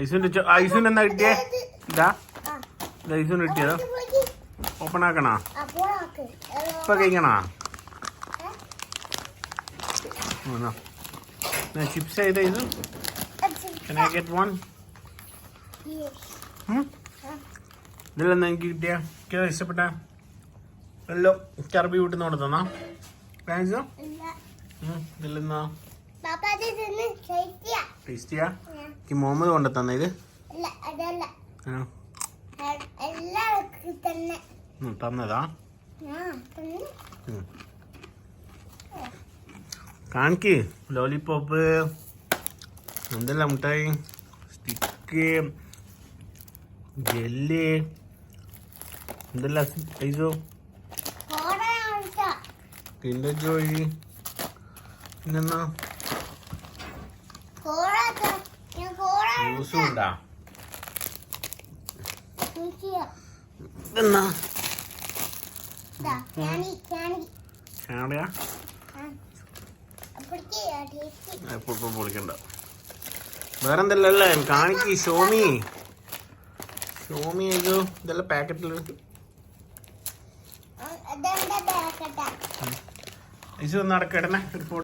ഐസുവിന് എന്താ കിട്ടിയേ? ഇതാ ഐസുവിന് കിട്ടിയതോ? ഓപ്പൺ ആക്കണോ? ഇപ്പൊ കഴിക്കണോ? ചിപ്സ് ചെയ്ത ഇത് Can I get one? ഇതിലെന്താ എനിക്ക് കിട്ടിയ ഇഷ്ടപ്പെട്ട എല്ലാം ചർബി കൂട്ടുന്നോണ്ട് തന്നാ താങ്ക്സ്. ഇതിലെന്നാ ടേസ്റ്റിയാ? എനിക്ക് മുഹമ്മദ് കൊണ്ട് തന്ന ഇത് തന്നതാ? കാണിക്ക്. ലോലിപോപ്പ്, എന്തെല്ലാം മുട്ടായി, സ്റ്റിക്ക്, ജെല്ലി, എന്തെല്ലാം ഐസോ, കിൻഡർ ജോയ്, പിന്നെന്നാ ജ്യൂസും ഉണ്ടാ? ഇതെന്നാ ചാടയാ? എപ്പോഴും പൊളിക്കണ്ട. വേറെന്തല്ലേ കാണിക്ക്. ഷോമി അയ്യോ ഇതെല്ലാം പാക്കറ്റില് ഐസു ഒന്ന് അടക്കിടണേ. ഒരു